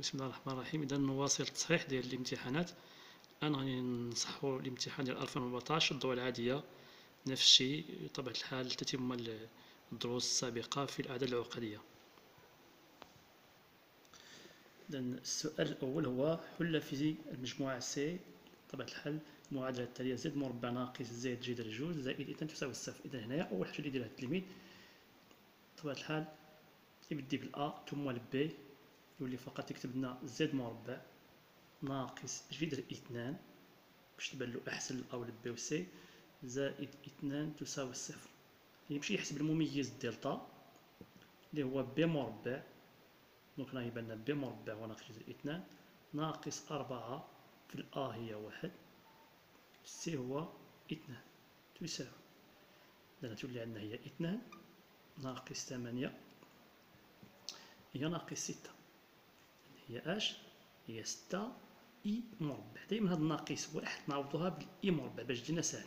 بسم الله الرحمن الرحيم. اذا نواصل التصحيح ديال الامتحانات. الان غادي نصححوا الامتحان ديال 2014 الضوء العاديه، نفس الشيء بطبيعه الحال تتم الدروس السابقه في الاعداد العقديه. اذا السؤال الاول هو حل في المجموعه سي بطبيعه الحال المعادله التاليه: زد مربع ناقص زد جذر جوج زائد 2 تساوي صفر. اذا هنايا اول حاجه اللي داير هاد التلميذ بطبيعه الحال يبدي بالا ثم البي، يولي فقط يكتب لنا زد مربع ناقص جذر 2 باش تبان له احسن او البي و سي زائد 2 تساوي صفر. يمشي يحسب المميز دلتا اللي هو بي مربع، دونك راه يبان لنا بي مربع وناقص جذر 2 ناقص 4 في الأ هي 1 سي هو 2 تساوي. إذا تولي عندنا هي 2 ناقص 8 هي ناقص 6، هي اش؟ هي 6 اي مربع. دائما هاد الناقص واحد نعوضوها بالاي مربع باش تجينا ساهل.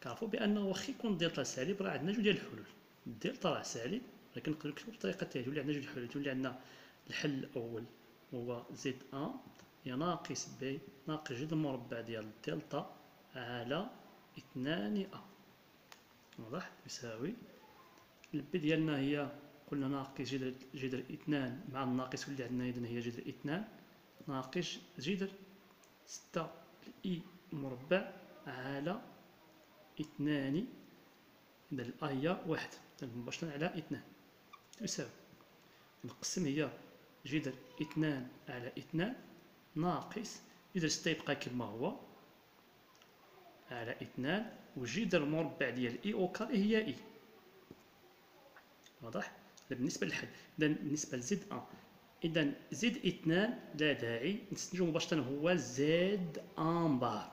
كنعرفو بانه واخا يكون دلتا سالب راه عندنا جوج ديال الحلول. الدلتا راه سالب ولكن نقدرو نكتبو بالطريقه تاعي، تولي عندنا جوج حلول. تولي عندنا الحل الاول هو زد ان هي ناقص بي ناقص جذر مربع ديال دلتا على 2 ا، واضح؟ يساوي البي ديالنا هي قلنا ناقص جذر 2 مع الناقص اللي عندنا اذا هي جذر 2 ناقص جذر 6 اي مربع على 2، إذا الأ هي 1 مباشرة على 2 تساوي. نقسم هي جذر 2 على 2 ناقص جذر 6 يبقى كما هو على 2 وجذر مربع ديال اي او كاري هي اي، واضح؟ هذا بالنسبة للحل. إذا بالنسبة لزد أ، إذا زد 2 لا داعي نستنتجو مباشرة هو زد أن بار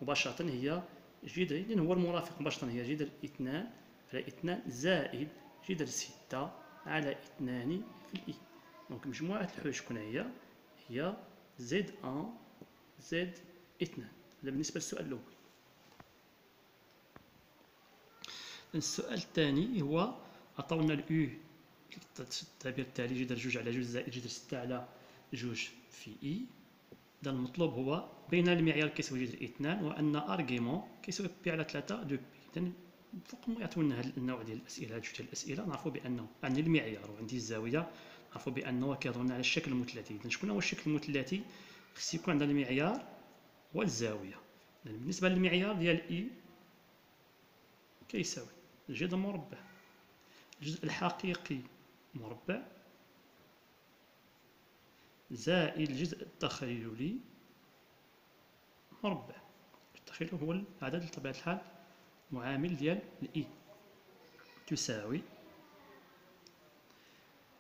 مباشرة هي جذر، إذن هو المرافق مباشرة هي جذر 2 على 2 زائد جذر 6 على 2 في الإي. دونك مجموعة الحلول شكون هي؟ هي زد 1 زد 2. هذا بالنسبة للسؤال الأول. السؤال الثاني هو عطاونا الأو التعبير التالي جذر 2 على 2 زائد جذر 6 على 2 في إي. إذا المطلوب هو بين المعيار كيساوي جذر 2 وأن أرجيمون كيساوي بي على 3 دو بي. إذا فوق ما يعطيونا هذا النوع ديال الأسئلة، هاد جوج ديال الأسئلة نعرفو بأنه عندي المعيار وعندي الزاوية، نعرفو بأنه كيهضرنا على الشكل المثلثي. إذا شكون هو الشكل المثلثي؟ خص يكون عندنا المعيار والزاوية. إذا بالنسبة للمعيار ديال إي كيساوي الجذر مربع الجزء الحقيقي مربع زائد الجزء التخيلي مربع. التخيل هو العدد بطبيعة الحال معامل ديال الإي تساوي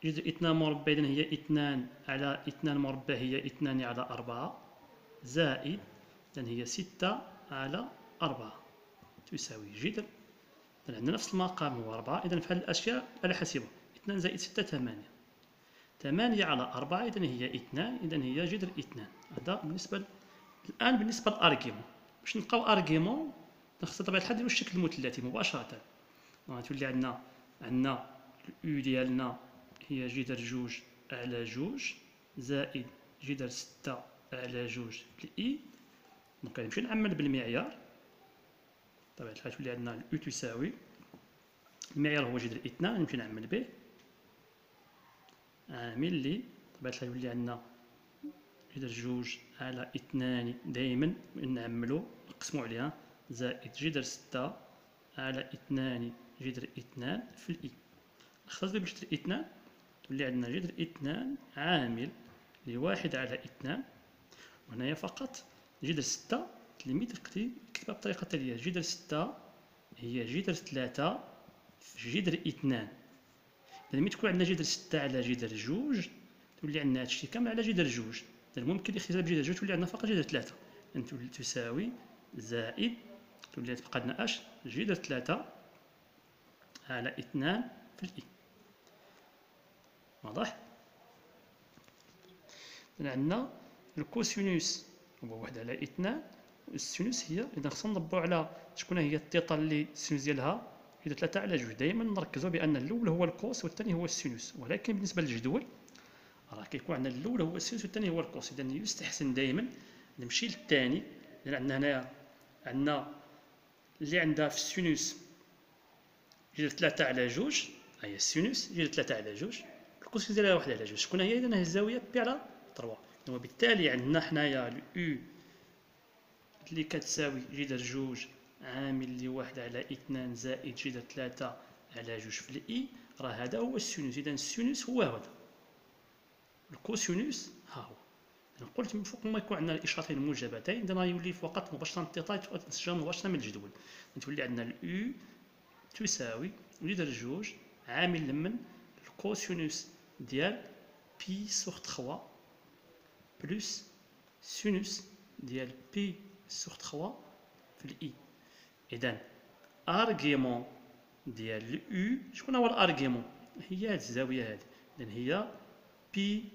جذر 2 مربع إذن هي 2 على 2 مربع هي 2 على 4 زائد إذن هي 6 على 4 تساوي جذر، إذن عندنا نفس المقام هو 4. إذن في هذه الأشياء على حسبها 2 زائد 6 8 على 4 إذن هي 2، إذن هي جذر 2. هذا بالنسبة الآن بالنسبة للأرجيمون. باش نلقاو أرجيمون خصنا بطبيعة الحال نديرو الشكل المثلثي مباشرة. غتولي عندنا الأو ديالنا هي جذر 2 على 2 زائد جذر 6 على 2 في الإي. دونك غنمشي نعمل بالمعيار بطبيعة الحال تولي عندنا الأو تساوي المعيار هو جذر 2، نمشي نعمل به عامل لي بطبيعة الحال يولي عندنا جذر 2 على 2 دائما نعملو نقسمو عليها زائد جذر 6 على 2 جذر 2 في الإي. نختصر بجذر 2 تولي عندنا جذر 2 عامل لواحد على 2، وهنايا فقط جذر 6 تلميذ يقدر يكتبها بالطريقة التالية: جذر 6 هي جذر 3 في جذر 2. إذا ملي تكون عندنا جذر 6 على جذر 2 تولي عندنا هادشي كامل على جذر 2. إذا ممكن الاختزال بجذر 2 تولي عندنا فقط جذر 3، يعني تولي تساوي زائد تولي تبقى عندنا اش؟ جذر 3 على 2 في الإي، واضح؟ إذا عندنا الكوسينوس هو 1 على 2 والسينوس هي، إذا خصنا نضبطو على شكون هي الثيتا اللي السينوس ديالها جذر 3 على 2. دائما نركزوا بأن الأول هو الكوس والثاني هو السينوس، ولكن بالنسبة للجدول راه كيكون عندنا الاول هو السينوس والثاني هو الكوس. اذا يستحسن دائما نمشي للثاني، لان عندنا هنايا عندنا اللي عندها في السينوس جذر 3 على 2، هي السينوس جذر 3 على 2، الكوسينوس ديالها 1 على 2. شكون هي؟ اذا هي الزاويه بي على 3. وبالتالي عندنا حنايا اليو اللي كتساوي جذر 2 عامل لي 1 على 2 زائد جذر 3 على 2 في الاي، راه هذا هو السينوس. اذا السينوس هو هذا، الكوسينوس ها هو. أنا قلت من فوق ما يكون عندنا الاشارتين موجبتين، اذا غيولي فقط مباشره تيتا تسجل مباشره من الجدول. تولي عندنا اليو تساوي جذر 2 عامل من الكوسينوس ديال بي سور 3 بلس سينوس ديال بي سور 3 في الاي. اذا ارغيومون ديال اليو، شكون هو الارغيومون؟ هي هذه الزاويه هذه، اذا هي بي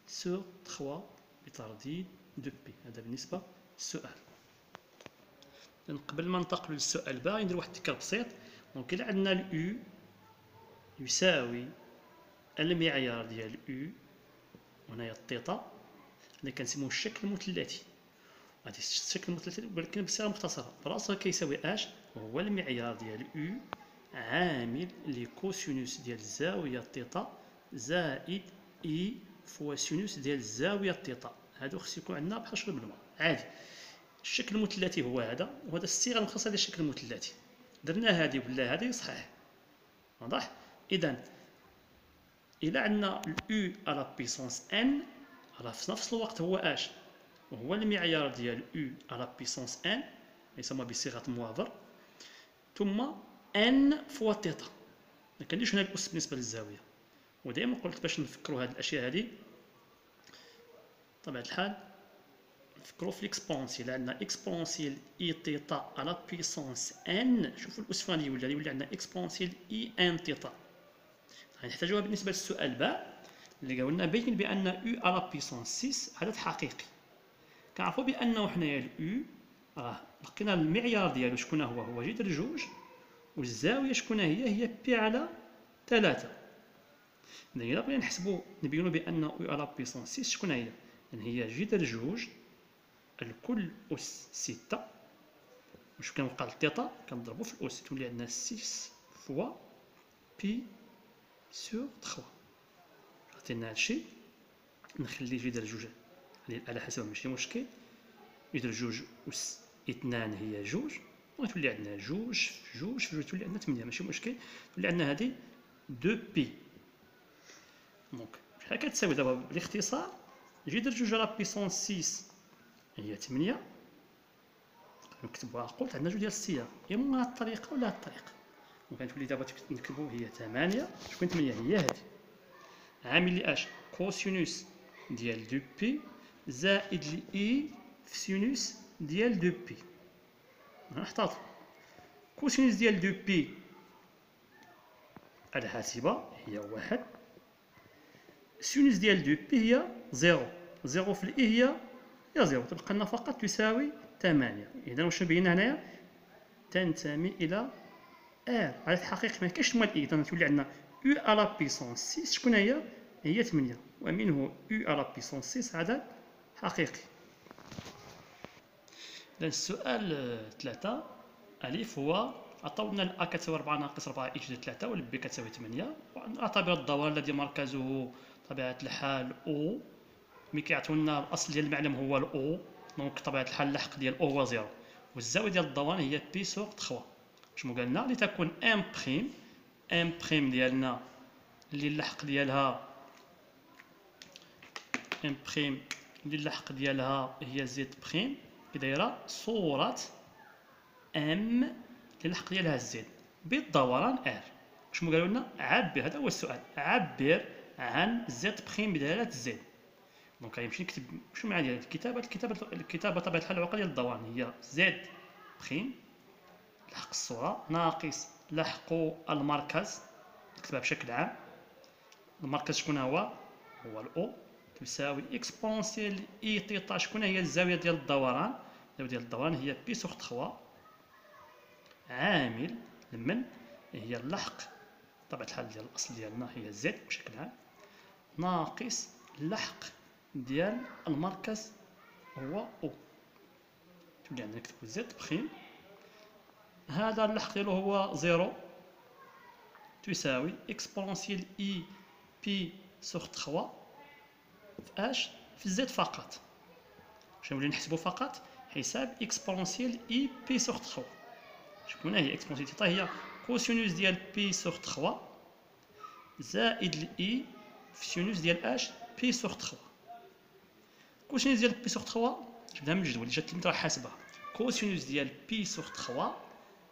سور 3 بترديد دو بي. هذا بالنسبه للسؤال. قبل ما ننتقل للسؤال باغي ندير واحد التكرار بسيط. دونك الا عندنا اليو يساوي المعيار ديال اليو، وهنايا الثيتا اللي كنسموه الشكل المثلثي. هذا الشكل المثلثي ولكن بصيغه مختصره، براسه كيساوي اش؟ هو المعيار ديال يو عامل لكوسينوس ديال الزاويه ثيتا زائد اي فوا سينوس ديال الزاويه ثيتا. هادو خص يكون عندنا بحال شرب الماء عادي. الشكل المثلثي هو هذا، وهذا الصيغه المختصره ديال الشكل المثلثي. درنا هذه ولا هذه صحيح، واضح؟ اذا الى عندنا اليو على بيسونس ان، راه في نفس الوقت هو اش؟ وهو المعيار ديال يو على بيسونس ان، يسمى بصيغه موافر، ثم ان فوا تيتا. ما كنديرش هنا الاس بالنسبه للزاويه. ودائما قلت باش نفكروا هذه الاشياء هذه بطبيعه الحال نفكروا في الاكسبونسيال. عندنا اكسبونسيال اي تيتا على بيسونس ان، شوفوا الاس فين يولي عندنا اكسبونسيال اي ان تيتا. غنحتاجوها بالنسبه للسؤال باء اللي قلنا بين بان يو على بيسونس 6 عدد حقيقي. كنعرفوا بانه حنايا اليو راه لقينا المعيار ديالو شكون هو؟ هو جذر 2، والزاويه شكون هي بي على 3. اذا الا بغينا نحسبوا نبينوا بان يو على بيسونس 6 شكون هي؟ هي جذر 2 الكل اس 6، واش كنبقى الثيتا كنضربو في الاس، تولي عندنا 6 فوا بي سور 3. عطينا هادشي، نخلي جذر 2 على حسب ماشي مشكل. جذر 2 أس 2 هي 2، وتولي عندنا 2 في 2 في 2 تولي عندنا 8 ماشي مشكل. تولي عندنا هذه 2 بي. دونك شحال كتساوي دابا بالاختصار؟ جذر 2 على بيسونس 6 هي 8. نكتبوها قلت عندنا جوج ديال الصيغ، يا اما هاد الطريقه ولا هاد الطريقه. دونك تولي دابا نكتبو هي 8. شكون 8؟ هي هذه عامل لي اش؟ كوسينوس ديال 2 بي زائد الاي في سينوس ديال 2 بي. نحتاط كوسينوس ديال 2 بي الحاسبه هي 1، سينوس ديال 2 بي هي 0. 0 في الاي هي 0، تبقى لنا فقط تساوي 8. اذا واش بينا هنايا؟ تنتمي الى ار عدد حقيقي، ما كاينش تما الاي. اذا تولي عندنا يو على بيسونس 6 شكون هي؟ هي 8، ومنه يو على بيسونس 6 عدد حقيقي. إذا السؤال 3 ألف هو عطاونا الأ كتساوي 4 ناقص 4 إكس جذر 3 والبي كتساوي 8. ونعتبر الدوران الذي مركزه طبيعة الحال أو، ملي كيعطيونا الأصل ديال المعلم هو الأو، دونك طبيعة الحال اللحق ديال أو هو 0، والزاوية ديال الدوران هي بي سور 3. شنو قالنا؟ لتكون ام بريم، ام بريم ديالنا اللي اللحق ديالها ام بريم اللي اللحق ديالها هي زد بريم، كي دايره صورة ام اللي اللحق ديالها زد بالدوران ار. شنو قالوا لنا؟ عبر، هذا هو السؤال، عبر عن زد بريم بدلاله زد. دونك غيمشي نكتب شنو معنى ديال الكتابه طبيعه الحال العقل ديال الدوران هي زد بريم لحق الصورة ناقص لحق المركز، نكتبها بشكل عام. المركز شكون هو؟ هو الأو، تساوي إكسبونسيال إي تيتا. شكون هي الزاوية ديال الدوران؟ الزاوية ديال الدوران هي بي سور 3 عامل من هي اللحق طبيعة الحال ديال الأصل ديالنا هي زد بشكل عام ناقص اللحق ديال المركز هو او، تولي عندنا نكتبو زد بخيم. هذا اللحق ديالو هو 0 تساوي اكسبونسيال اي بي سوغ 3 في اش في زد فقط. باش نولي نحسبو فقط حساب اكسبونسيال اي بي سوغ 3. شكون هي اكسبونسيال تيتا؟ هي كوسينوس ديال بي سوغ 3 زائد الاي في سينوس ديال اش بي سوغ 3. كوسينوس ديال بي سوغ 3 جبدها من الجدول اللي جات لي راه حاسبها. كوسينوس ديال بي سوغ 3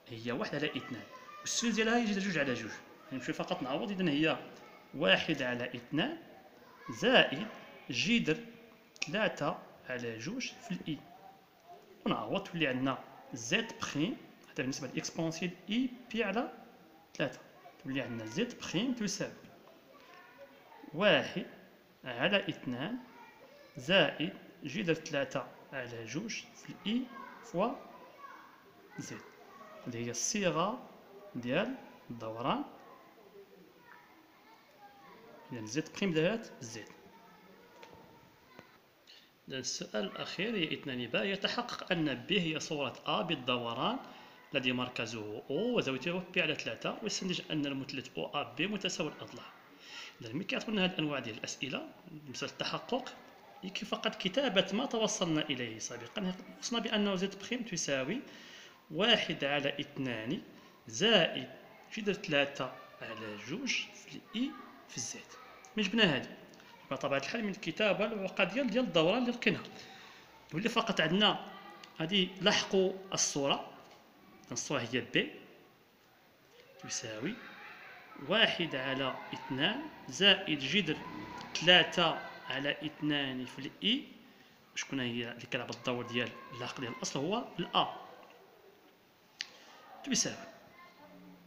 هي 1 على 2، والسينوس ديالها هي 2 على 2. نمشي فقط نعوض. اذا هي 1 على 2 زائد جذر 3 على 2 في الاي، ونعوض تولي عندنا زد بخيم. هذا بالنسبه لاكسبونسيال اي بي على 3، تولي عندنا زد بخيم تساوي 1 على 2 زائد جذر 3 على 2 في الاي فوا زد. هذه هي الصيغه ديال الدوران. إذا زد بخيم دارت زد. السؤال الأخير هي 2 باء. يتحقق أن ب هي صورة أ بالدوران الذي مركزه O وزاويته ب على 3، ويستنتج أن المثلث O A B متساوي الأضلاع. إذا ملي كيعطونا هذه الأنواع ديال الأسئلة مسألة التحقق يكفي فقط كتابة ما توصلنا إليه سابقا. وصلنا بأنه زد بخيم تساوي 1 على 2 زائد جذر 3 على 2 في الإي في الزد. من جبنا هذه بطبيعة الحال من الكتابة العقدة ديال الدوران اللي لقيناها، يولي فقط عندنا هذه لحقوا الصورة. الصورة هي ب تساوي 1 على 2 زائد جذر 3 على 2 في الإي. شكون هي اللي كيلعب الدور ديال اللحق ديال الأصل؟ هو الأ. تساوي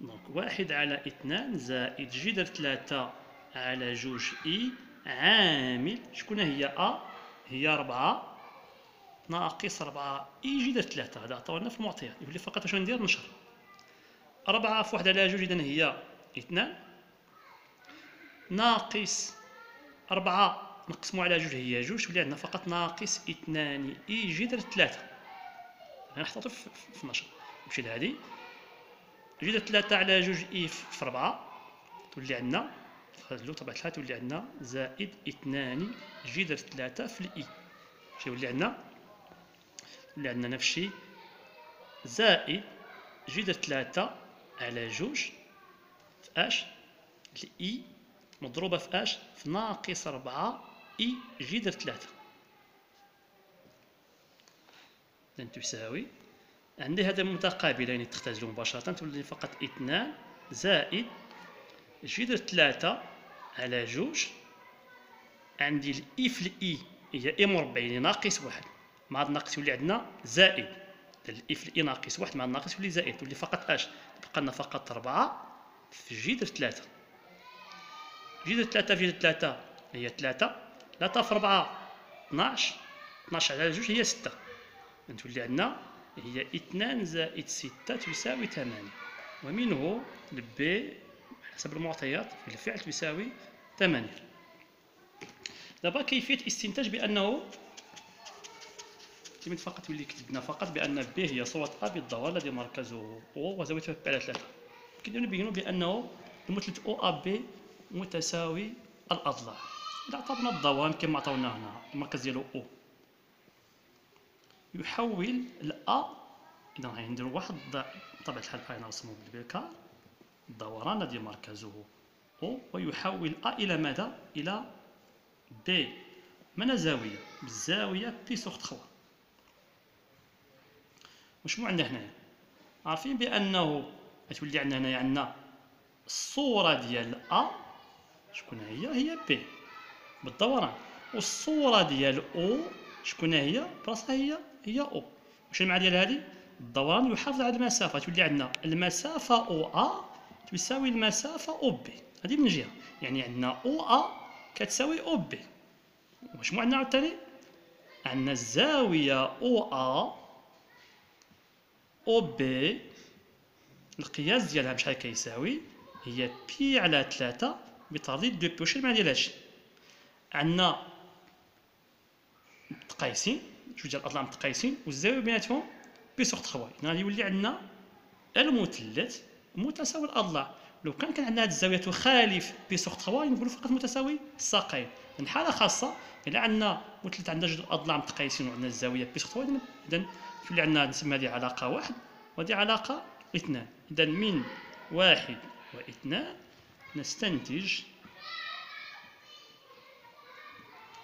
دونك 1 على 2 زائد جذر 3 على 2 إي عامل شكون هي أ؟ هي 4 ناقص 4 إي جذر 3. هذا عطاونا في المعطيات. يولي فقط واش ندير؟ نشر 4 في 1 على 2 إذا هي 2 ناقص 4 نقسمو على 2 هي 2، تولي عندنا فقط ناقص 2 إي جذر 3. غنحطو في نشر. نمشي لهادي جذر 3 على 2 إي في 4 تولي عندنا طبعا الحال تولي عندنا زائد 2 جذر 3 في الإي. يولي عندنا نفس الشيء زائد جذر 3 على 2 في اش الإي مضروبة في اش في ناقص 4 إي جذر 3. إذا تساوي عندي هذا متقابلين تختزلوا مباشرة، تولي فقط 2 زائد جذر 3 على 2 عندي الإي في الإي هي إي مربع يعني ناقص 1 مع الناقص يولي عندنا زائد. الإي في الإي ناقص 1 مع الناقص يولي زائد، تولي فقط اش بقى لنا فقط 4 في جذر 3. جذر 3 في جذر 3 هي 3 في 4 12 على 2 هي 6. تولي عندنا هي 2 زائد 6 تساوي 8، ومنه ب حسب المعطيات في الفعل تساوي 8. دابا كيفية استنتاج بأنه كما فقط يولي كتبنا فقط بأن ب هي صورة أ بالدوران الذي مركزه O وزاويته ب على 3. كنقدروا نبينوا بأنه المثلث O A B متساوي الأضلاع. إذا عطاونا الدوران كما عطاونا هنا المركز ديالو O يحول الأ، إذا غنديروا واحد بطبيعة الحال بغينا نرسمو بالبيكار الدوران الذي مركزه O ويحول أ إلى ماذا؟ إلى ب من زاوية بالزاوية بي سوغ 3. وشنو عندنا هنايا؟ عارفين بأنه غتولي عندنا هنايا عندنا الصورة ديال أ شكون هي بي بالدوران، والصورة ديال أو شكون هي براسها هي أو. واش المعنى ديال هذه؟ الدوران يحافظ على المسافة، تولي عندنا المسافة أو أ تساوي المسافة أو بي. هذه من جهة يعني عندنا أو أ كتساوي أو بي. واش عندنا عاوتاني؟ عندنا الزاوية أو أ أو بي القياس ديالها بشحال كيساوي؟ هي بي على 3 بترديد دو بي. واش المعنى ديال هادشي؟ عندنا متقايسين، جوج ديال الاضلاع متقايسين والزاويه بيناتهم بي سوغ 3، غادي يولي عندنا المثلث متساوي الاضلاع. لو كان عندنا هذه الزاويه تخالف بي سوغ 3 نقولوا فقط متساوي الساقين. من حاله خاصه الا عندنا مثلث عندنا جوج الاضلاع متقايسين وعندنا الزاويه بي سوغ 3 اذا تولي عندنا نسمى هذه علاقه 1 وهذه علاقه 2. اذا من 1 و2 نستنتج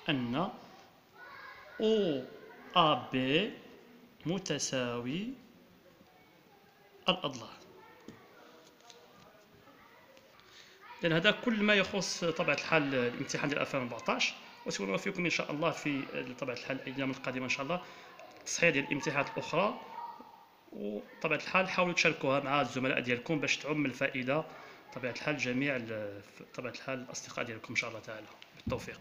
أن OAB متساوي الأضلاع. لأن هذا كل ما يخص طبيعة الحال الامتحان ديال 2014، وسنوفيكم إن شاء الله في طبيعة الحال الأيام القادمة إن شاء الله تصحيح ديال الامتحانات الأخرى، وطبيعة الحال حاولوا تشاركوها مع الزملاء ديالكم باش تعم الفائدة طبيعة الحال جميع طبيعة الحال الأصدقاء ديالكم إن شاء الله تعالى. بالتوفيق.